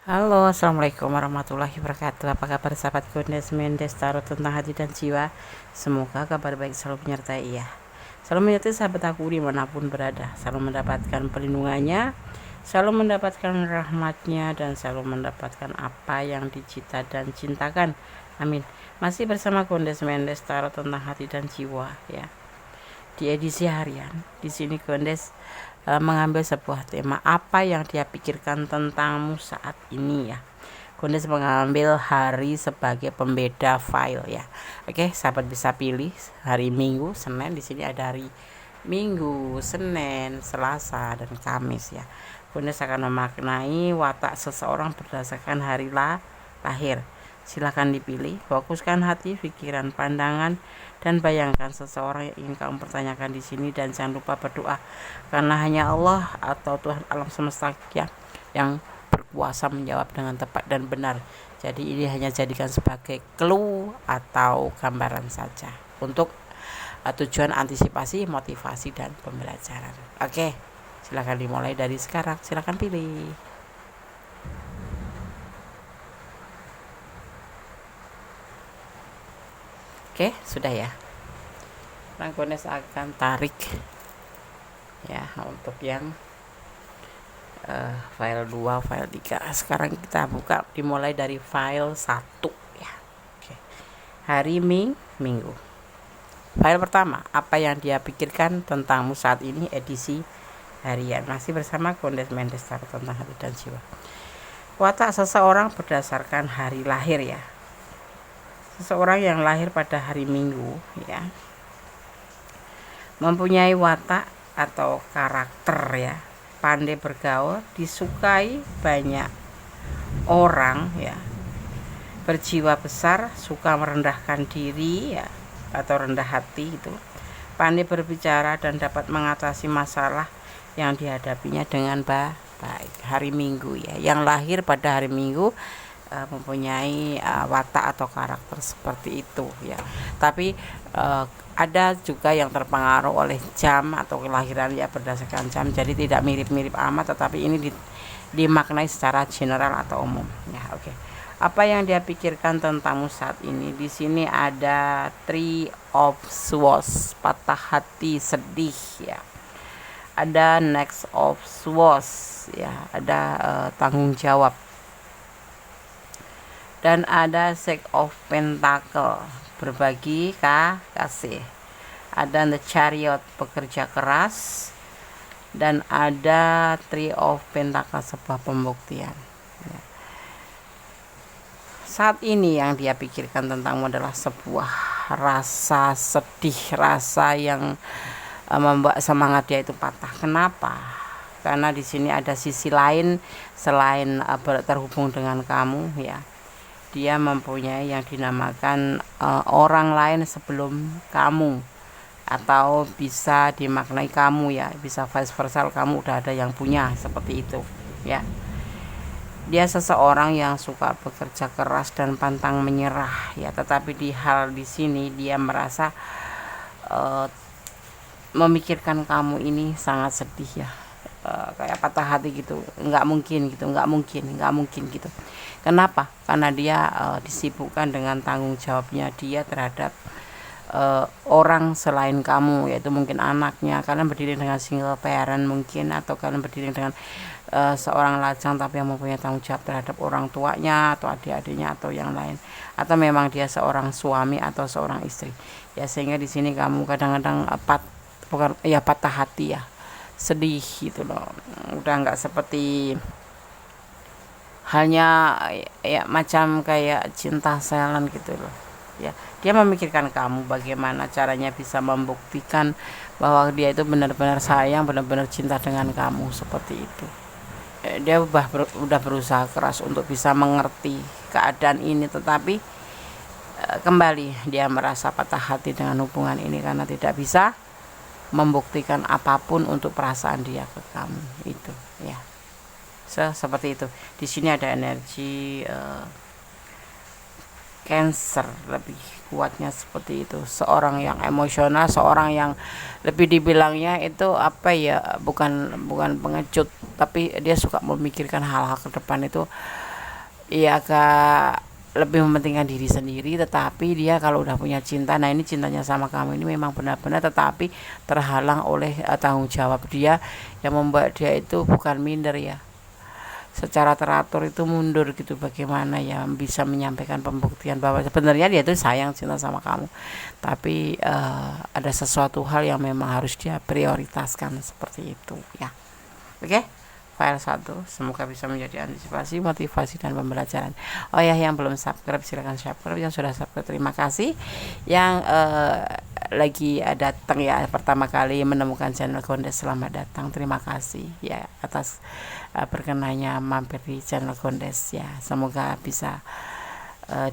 Halo, assalamualaikum warahmatullahi wabarakatuh. Apa kabar sahabat Gondes Mendes Tarot tentang hati dan jiwa? Semoga kabar baik selalu menyertai ya. Selalu menyertai sahabat aku dimanapun berada. Selalu mendapatkan perlindungannya, selalu mendapatkan rahmatnya, dan selalu mendapatkan apa yang dicita dan cintakan. Amin. Masih bersama Gondes Mendes Tarot tentang hati dan jiwa ya. Di edisi harian, di sini Gondes mengambil sebuah tema apa yang dia pikirkan tentangmu saat ini ya. Gondes mengambil hari sebagai pembeda file ya. Oke, sahabat bisa pilih hari Minggu, Senin. Di sini ada hari Minggu, Senin, Selasa, dan Kamis ya. Gondes akan memaknai watak seseorang berdasarkan hari lahir. Silakan dipilih, fokuskan hati, pikiran, pandangan, dan bayangkan seseorang yang ingin kamu pertanyakan di sini, dan jangan lupa berdoa karena hanya Allah atau Tuhan alam semesta ya yang berkuasa menjawab dengan tepat dan benar. Jadi ini hanya jadikan sebagai clue atau gambaran saja untuk tujuan antisipasi, motivasi, dan pembelajaran. Oke, silakan dimulai dari sekarang. Silakan pilih. Oke, sudah ya. Rangkones akan tarik ya untuk yang file 2, file 3. Sekarang kita buka dimulai dari file 1 ya. Oke. Hari Minggu. File pertama, apa yang dia pikirkan tentangmu saat ini, edisi harian. Masih bersama Gondes Mendes Tarot tentang hati dan jiwa. Watak seseorang berdasarkan hari lahir ya. Seseorang yang lahir pada hari Minggu ya, mempunyai watak atau karakter ya, pandai bergaul, disukai banyak orang ya, berjiwa besar, suka merendahkan diri ya atau rendah hati itu, pandai berbicara dan dapat mengatasi masalah yang dihadapinya dengan baik. Hari Minggu ya, yang lahir pada hari Minggu mempunyai watak atau karakter seperti itu ya. Tapi ada juga yang terpengaruh oleh jam atau kelahiran ya, berdasarkan jam, jadi tidak mirip-mirip amat, tetapi ini dimaknai secara general atau umum ya. Oke. Apa yang dia pikirkan tentangmu saat ini? Di sini ada Three of Swords, patah hati, sedih ya. Ada Next of Swords ya, ada tanggung jawab. Dan ada Six of Pentacle, berbagi kasih. Ada The Chariot, bekerja keras. Dan ada Three of Pentacle, sebuah pembuktian ya. Saat ini yang dia pikirkan tentangmu adalah sebuah rasa sedih, rasa yang membuat semangat dia itu patah. Kenapa? Karena di sini ada sisi lain selain terhubung dengan kamu ya. Dia mempunyai yang dinamakan orang lain sebelum kamu, atau bisa dimaknai kamu ya, bisa vice versa, kamu udah ada yang punya, seperti itu ya. Dia seseorang yang suka bekerja keras dan pantang menyerah ya, tetapi di sini dia merasa memikirkan kamu ini sangat sedih ya, kayak patah hati gitu, nggak mungkin gitu. Kenapa? Karena dia disibukkan dengan tanggung jawabnya dia terhadap orang selain kamu, yaitu mungkin anaknya. Kalian berdiri dengan single parent mungkin, atau kalian berdiri dengan seorang lajang tapi yang mempunyai tanggung jawab terhadap orang tuanya atau adik-adiknya atau yang lain, atau memang dia seorang suami atau seorang istri ya. Sehingga di sini kamu kadang-kadang patah hati ya, sedih gitu loh. Udah nggak seperti hanya ya macam kayak cinta silent gitu loh ya. Dia memikirkan kamu bagaimana caranya bisa membuktikan bahwa dia itu benar-benar sayang, benar-benar cinta dengan kamu, seperti itu. Dia udah berusaha keras untuk bisa mengerti keadaan ini, tetapi kembali dia merasa patah hati dengan hubungan ini karena tidak bisa membuktikan apapun untuk perasaan dia ke kamu itu ya. Seperti itu. Di sini ada energi Cancer, lebih kuatnya seperti itu. Seorang yang emosional, seorang yang lebih dibilangnya itu apa ya, bukan pengecut, tapi dia suka memikirkan hal-hal ke depan itu ya agak lebih mementingkan diri sendiri, tetapi dia kalau udah punya cinta, nah ini cintanya sama kamu ini memang benar-benar, tetapi terhalang oleh tanggung jawab dia yang membuat dia itu bukan minder ya, secara teratur itu mundur gitu. Bagaimana ya bisa menyampaikan pembuktian bahwa sebenarnya dia itu sayang, cinta sama kamu, tapi ada sesuatu hal yang memang harus dia prioritaskan seperti itu ya. Oke. File 1 semoga bisa menjadi antisipasi, motivasi, dan pembelajaran. Oh ya, yang belum subscribe silahkan subscribe, yang sudah subscribe terima kasih, yang lagi datang ya pertama kali menemukan channel Gondes, selamat datang, terima kasih ya atas berkenanya mampir di channel Gondes ya. Semoga bisa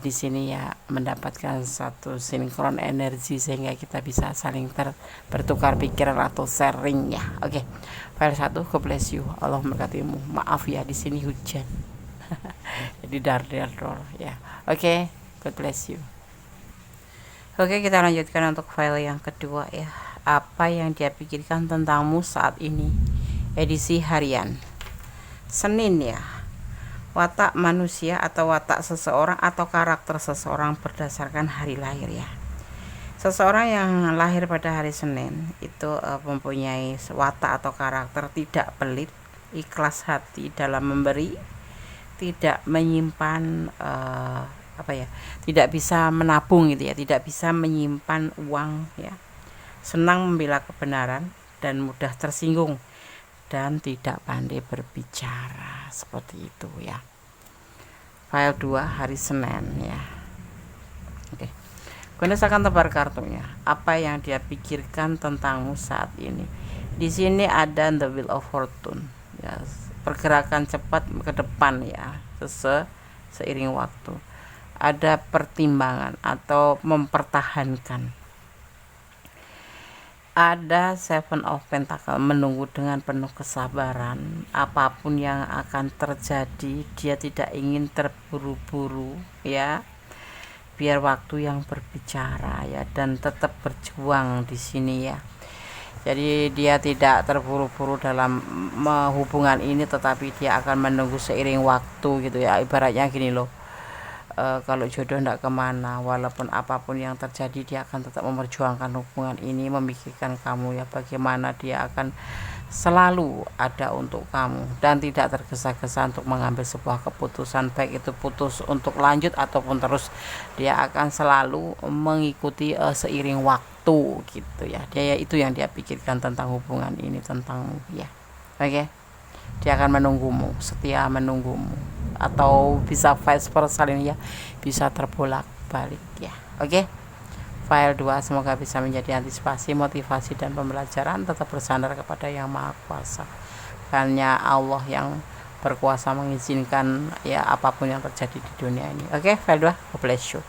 di sini ya mendapatkan satu sinkron energi sehingga kita bisa saling bertukar pikiran atau sharing ya. Oke. File 1, God bless you, Allah memberkatimu. Maaf ya di sini hujan. Jadi dar ya. Oke, God bless you. Oke, kita lanjutkan untuk file yang kedua ya. Apa yang dia pikirkan tentangmu saat ini? Edisi harian. Senin ya. Watak manusia atau watak seseorang atau karakter seseorang berdasarkan hari lahir ya. Seseorang yang lahir pada hari Senin itu mempunyai watak atau karakter tidak pelit, ikhlas hati dalam memberi, tidak menyimpan tidak bisa menabung gitu ya, tidak bisa menyimpan uang ya. Senang membela kebenaran dan mudah tersinggung, dan tidak pandai berbicara, seperti itu ya. File 2 hari Senin ya. Oke. Gondes akan tebar kartunya. Apa yang dia pikirkan tentangmu saat ini? Di sini ada the wheel of fortune ya, pergerakan cepat ke depan ya, seiring waktu. Ada pertimbangan atau mempertahankan. Ada Seven of Pentacle, menunggu dengan penuh kesabaran. Apapun yang akan terjadi, dia tidak ingin terburu-buru ya. Biar waktu yang berbicara ya, dan tetap berjuang di sini ya. Jadi dia tidak terburu-buru dalam hubungan ini, tetapi dia akan menunggu seiring waktu gitu ya. Ibaratnya gini loh, kalau jodoh tidak kemana, walaupun apapun yang terjadi dia akan tetap memperjuangkan hubungan ini, memikirkan kamu ya, bagaimana dia akan selalu ada untuk kamu dan tidak tergesa-gesa untuk mengambil sebuah keputusan, baik itu putus untuk lanjut ataupun terus. Dia akan selalu mengikuti seiring waktu gitu ya. Dia itu yang dia pikirkan tentang hubungan ini, tentang ya. Oke. Dia akan menunggumu, setia menunggumu, atau bisa vice versa ya, bisa terbolak-balik ya. Oke. File 2 semoga bisa menjadi antisipasi, motivasi, dan pembelajaran. Tetap bersandar kepada Yang Maha Kuasa. Hanya Allah yang berkuasa mengizinkan ya apapun yang terjadi di dunia ini. Oke, file 2, God bless you.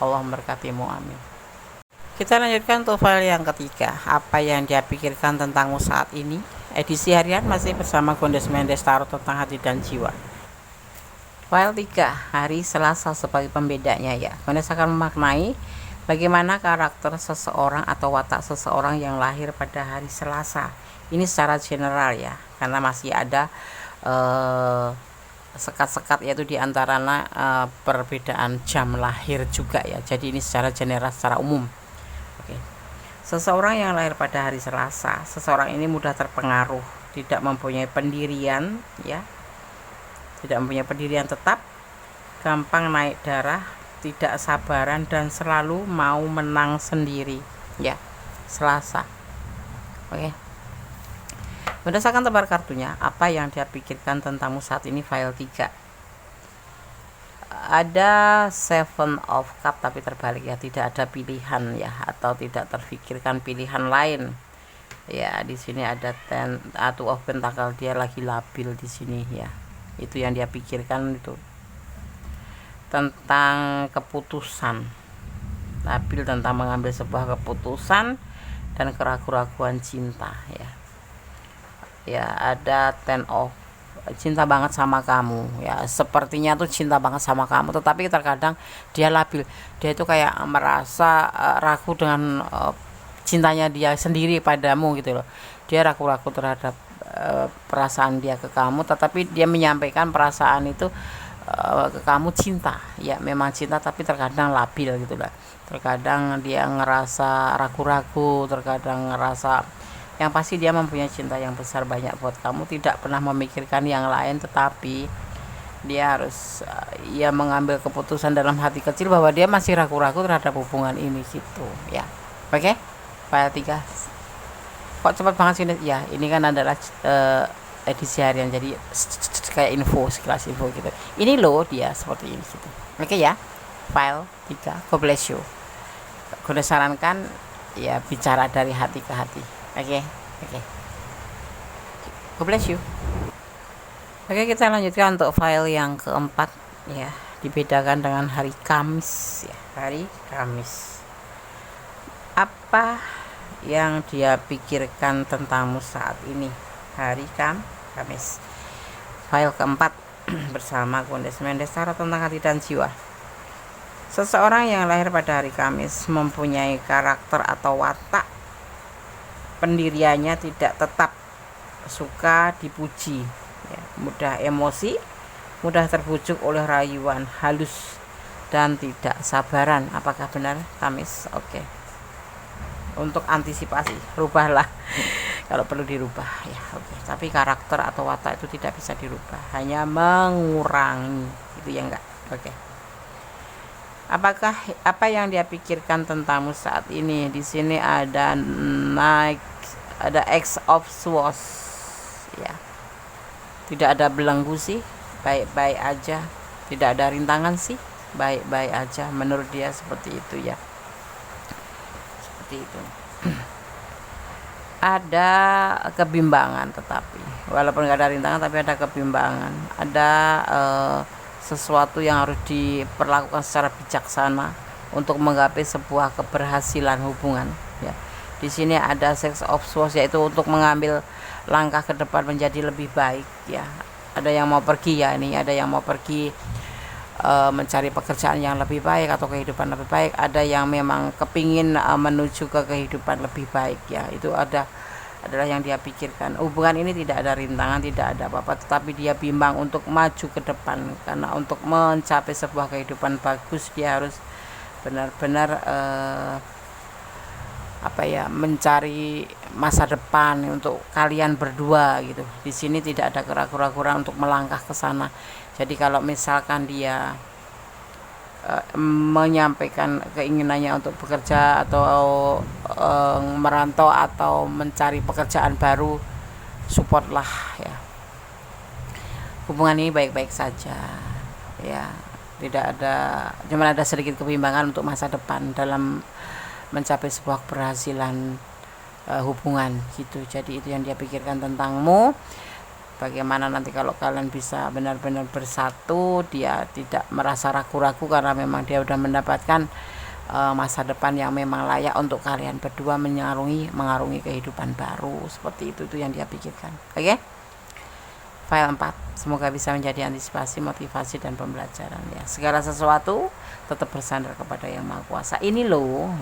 Allah memberkatimu, amin. Kita lanjutkan untuk file yang ketiga. Apa yang dia pikirkan tentangmu saat ini? Edisi harian masih bersama Gondes Mendes, tarot tentang hati dan jiwa. File 3 hari Selasa sebagai pembedanya ya. Gondes akan memaknai bagaimana karakter seseorang atau watak seseorang yang lahir pada hari Selasa. Ini secara general ya, karena masih ada sekat-sekat yaitu diantaranya perbedaan jam lahir juga ya. Jadi ini secara general, secara umum. Oke. Seseorang yang lahir pada hari Selasa, seseorang ini mudah terpengaruh, tidak mempunyai pendirian ya, tidak mempunyai pendirian tetap, gampang naik darah, tidak sabaran, dan selalu mau menang sendiri ya. Selasa. Oke. Berdasarkan tebar kartunya, apa yang dia pikirkan tentangmu saat ini? File 3 ada Seven of Cup tapi terbalik ya, tidak ada pilihan ya, atau tidak terfikirkan pilihan lain ya. Di sini ada Two of Pentacle, dia lagi labil di sini ya. Itu yang dia pikirkan, itu tentang keputusan, labil tentang mengambil sebuah keputusan dan keraguan-raguan cinta ya. Ya, ada Ten of, cinta banget sama kamu ya, sepertinya tuh cinta banget sama kamu, tetapi terkadang dia labil, dia itu kayak merasa ragu dengan cintanya dia sendiri padamu gitu loh. Dia ragu-ragu terhadap perasaan dia ke kamu, tetapi dia menyampaikan perasaan itu ke kamu cinta, ya memang cinta tapi terkadang labil gitu lah, terkadang dia ngerasa ragu-ragu, terkadang ngerasa yang pasti dia mempunyai cinta yang besar banyak buat kamu, tidak pernah memikirkan yang lain, tetapi dia harus ia mengambil keputusan dalam hati kecil bahwa dia masih ragu-ragu terhadap hubungan ini gitu ya. Oke, file 3. Kok cepat banget sih ya, ini kan adalah edisi harian, jadi kayak info, sekilas info gitu. Ini loh dia seperti ini gitu. Oke ya, file 3. God bless you. Gue sarankan ya bicara dari hati ke hati. Oke. God bless you. Oke, kita lanjutkan untuk file yang keempat ya, dibedakan dengan hari Kamis ya, hari Kamis. Apa yang dia pikirkan tentangmu saat ini, hari Kamis. File keempat bersama Kundes Mendes, Tarot tentang hati dan jiwa. Seseorang yang lahir pada hari Kamis mempunyai karakter atau watak pendiriannya tidak tetap, suka dipuji ya, mudah emosi, mudah terbujuk oleh rayuan halus dan tidak sabaran. Apakah benar Kamis? Oke. Untuk antisipasi, rubahlah kalau perlu dirubah ya. Oke. Tapi karakter atau watak itu tidak bisa dirubah, hanya mengurangi itu ya enggak. Oke. Apakah apa yang dia pikirkan tentangmu saat ini? Di sini ada X of Swords ya. Tidak ada belenggu sih, baik-baik aja. Tidak ada rintangan sih, baik-baik aja. Menurut dia seperti itu ya. Seperti itu. Ada kebimbangan, tetapi walaupun nggak ada rintangan tapi ada kebimbangan. Ada sesuatu yang harus diperlakukan secara bijaksana untuk menggapai sebuah keberhasilan hubungan ya. Di sini ada Six of Swords, yaitu untuk mengambil langkah ke depan menjadi lebih baik ya. Ada yang mau pergi ya, ini ada yang mau pergi mencari pekerjaan yang lebih baik atau kehidupan lebih baik. Ada yang memang kepingin menuju ke kehidupan lebih baik ya. Itu adalah yang dia pikirkan. Hubungan ini tidak ada rintangan, tidak ada apa-apa, tetapi dia bimbang untuk maju ke depan, karena untuk mencapai sebuah kehidupan bagus dia harus benar-benar mencari masa depan untuk kalian berdua gitu. Di sini tidak ada keraguan-keraguan untuk melangkah ke sana. Jadi kalau misalkan dia menyampaikan keinginannya untuk bekerja atau merantau atau mencari pekerjaan baru, supportlah ya. Hubungan ini baik-baik saja ya. Tidak ada, cuma ada sedikit kebimbangan untuk masa depan dalam mencapai sebuah keberhasilan hubungan gitu. Jadi itu yang dia pikirkan tentangmu. Bagaimana nanti kalau kalian bisa benar-benar bersatu, dia tidak merasa ragu-ragu karena memang dia sudah mendapatkan masa depan yang memang layak untuk kalian berdua mengarungi kehidupan baru. Seperti itu yang dia pikirkan. Oke? File 4, semoga bisa menjadi antisipasi, motivasi dan pembelajaran ya. Segala sesuatu tetap bersandar kepada Yang Maha Kuasa. Ini loh,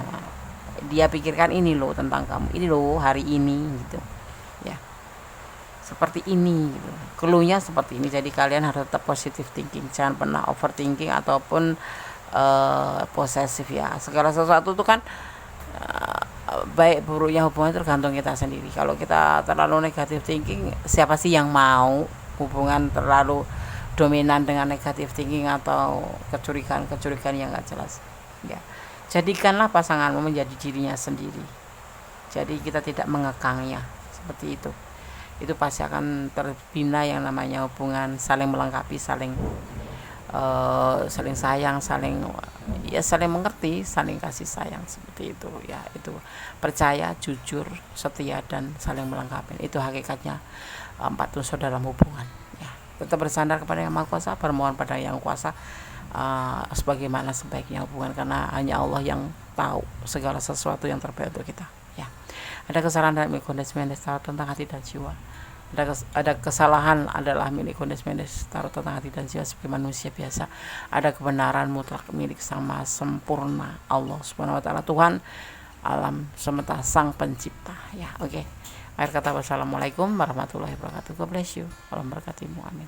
dia pikirkan ini loh tentang kamu. Ini loh hari ini gitu. Ya. Seperti ini gitu. Cluenya seperti ini. Jadi kalian harus tetap positive thinking, jangan pernah overthinking ataupun posesif ya. Segala sesuatu itu kan baik buruknya hubungan tergantung kita sendiri. Kalau kita terlalu negatif thinking, siapa sih yang mau hubungan terlalu dominan dengan negatif thinking atau kecurigaan yang gak jelas ya. Jadikanlah pasanganmu menjadi dirinya sendiri, jadi kita tidak mengekangnya seperti itu. Itu pasti akan terbina yang namanya hubungan saling melengkapi, saling sayang, saling mengerti, saling kasih sayang seperti itu ya. Itu percaya, jujur, setia dan saling melengkapi. Itu hakikatnya 4 unsur dalam hubungan ya. Tetap bersandar kepada Yang Maha Kuasa, bermohon pada Yang Kuasa sebagaimana sebaiknya hubungan, karena hanya Allah yang tahu segala sesuatu yang terbaik untuk kita ya. Ada kesalahan dalam Kundes Mendes Tarot tentang hati dan jiwa. Ada kesalahan adalah milik Kundes Mendes Tarot tentang hati dan jiwa sebagai manusia biasa. Ada kebenaran mutlak milik Sang Maha Sempurna, Allah Subhanahu wa taala, Tuhan alam semesta, Sang Pencipta ya. Oke. Akhir kata, wassalamualaikum warahmatullahi wabarakatuh. God bless you. Allah memberkatimu. Amin.